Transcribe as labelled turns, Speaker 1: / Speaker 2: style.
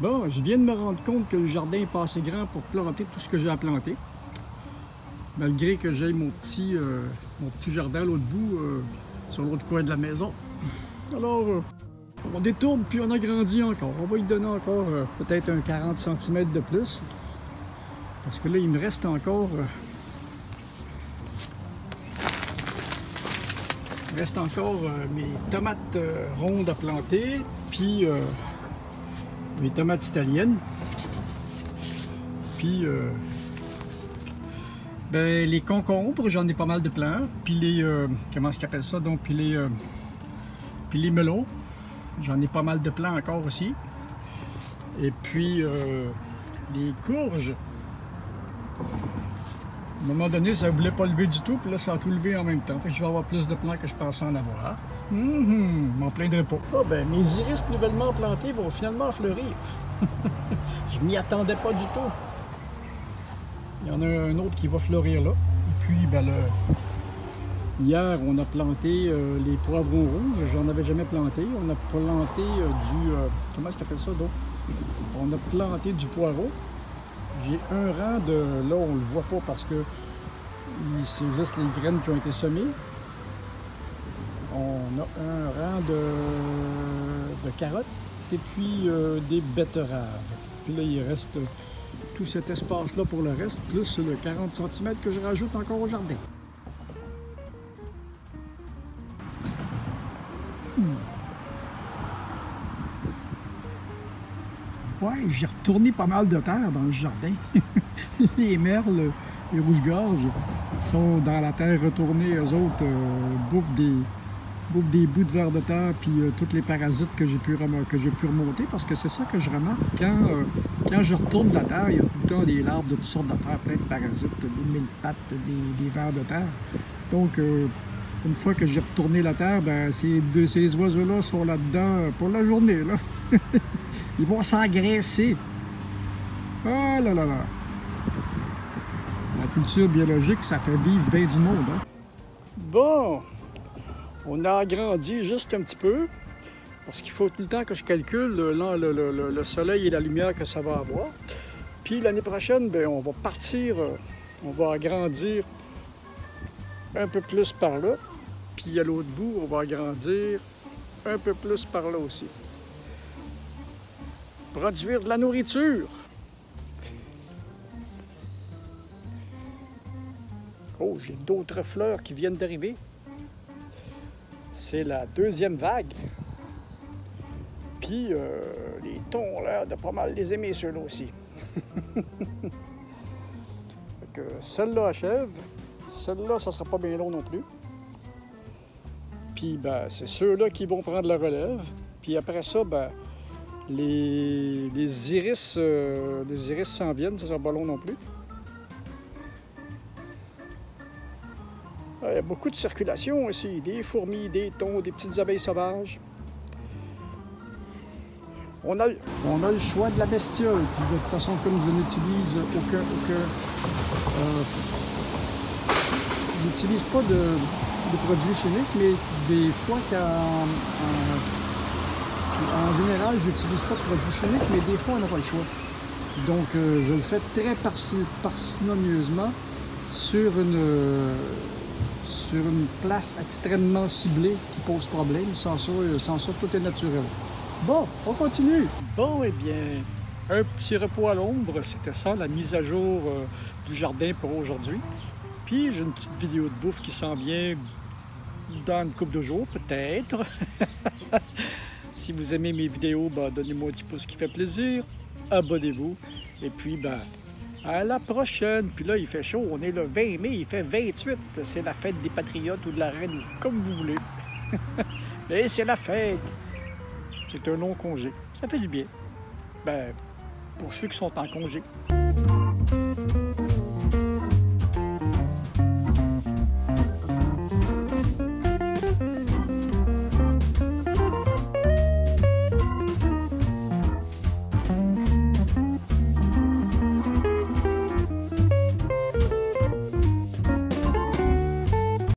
Speaker 1: Bon, je viens de me rendre compte que le jardin est pas assez grand pour planter tout ce que j'ai à planter. Malgré que j'ai mon petit jardin à l'autre bout, sur l'autre coin de la maison. Alors, on détourne puis on agrandit encore. On va y donner encore peut-être un 40 cm de plus. Parce que là, il me reste encore... mes tomates rondes à planter, puis mes tomates italiennes. Puis ben, les concombres, j'en ai pas mal de plants. Puis les... comment est-ce qu'ils appellent ça? Donc, puis les melons, j'en ai pas mal de plants encore aussi. Et puis les courges. À un moment donné, ça ne voulait pas lever du tout, puis là, ça a tout levé en même temps. Fait que je vais avoir plus de plants que je pensais en avoir. M'en plaindrai pas. Ah ben, mes iris nouvellement plantés vont finalement fleurir. Je m'y attendais pas du tout. Il y en a un autre qui va fleurir là. Et puis, ben hier, on a planté les poivrons rouges. J'en avais jamais planté. On a planté comment est-ce qu'on appelle ça, donc? On a planté du poireau. J'ai un rang de... Là, on le voit pas parce que c'est juste les graines qui ont été semées. On a un rang de carottes et puis des betteraves. Puis là, il reste tout cet espace-là pour le reste, plus le 40 cm que je rajoute encore au jardin. Ouais, j'ai retourné pas mal de terre dans le jardin. Les merles, les rouges-gorges sont dans la terre retournée. Eux autres bouffent des bouts de vers de terre puis tous les parasites que j'ai pu remonter, parce que c'est ça que je remarque quand je retourne la terre, il y a tout le temps des larves de toutes sortes d'affaires, plein de parasites, des mille-pattes, des vers de terre. Donc, une fois que j'ai retourné la terre, ben, ces oiseaux-là sont là-dedans pour la journée, là. Ils vont s'engraisser. Oh là là là. La culture biologique, ça fait vivre bien du monde, hein? Bon, on a agrandi juste un petit peu, parce qu'il faut tout le temps que je calcule le soleil et la lumière que ça va avoir. Puis l'année prochaine, bien, on va partir, on va agrandir un peu plus par là. Puis à l'autre bout, on va agrandir un peu plus par là aussi. Produire de la nourriture. Oh, j'ai d'autres fleurs qui viennent d'arriver. C'est la deuxième vague. Puis les thons ont l'air de pas mal les aimer, ceux-là aussi. Celle-là achève. Celle-là, ça sera pas bien long non plus. Puis ben, c'est ceux-là qui vont prendre la relève. Puis après ça, ben, les iris s'en viennent, ça sera pas long non plus. Il y a beaucoup de circulation ici, des fourmis, des thons, des petites abeilles sauvages. On a le choix de la bestiole. Puis de toute façon, comme je n'utilise je n'utilise pas de produits chimiques, mais des fois en général, je n'utilise pas de produits chimiques, mais des fois, on n'a pas le choix. Donc, je le fais très parcimonieusement sur une place extrêmement ciblée qui pose problème. Sans ça, tout est naturel. Bon, on continue. Bon, eh bien, un petit repos à l'ombre, c'était ça, la mise à jour du jardin pour aujourd'hui. Puis, j'ai une petite vidéo de bouffe qui s'en vient dans une couple de jours, peut-être. Si vous aimez mes vidéos, ben, donnez-moi un petit pouce qui fait plaisir. Abonnez-vous. Et puis, ben, à la prochaine. Puis là, il fait chaud. On est le 20 mai, il fait 28. C'est la fête des Patriotes ou de la Reine, comme vous voulez. Mais c'est la fête. C'est un long congé. Ça fait du bien. Ben, pour ceux qui sont en congé.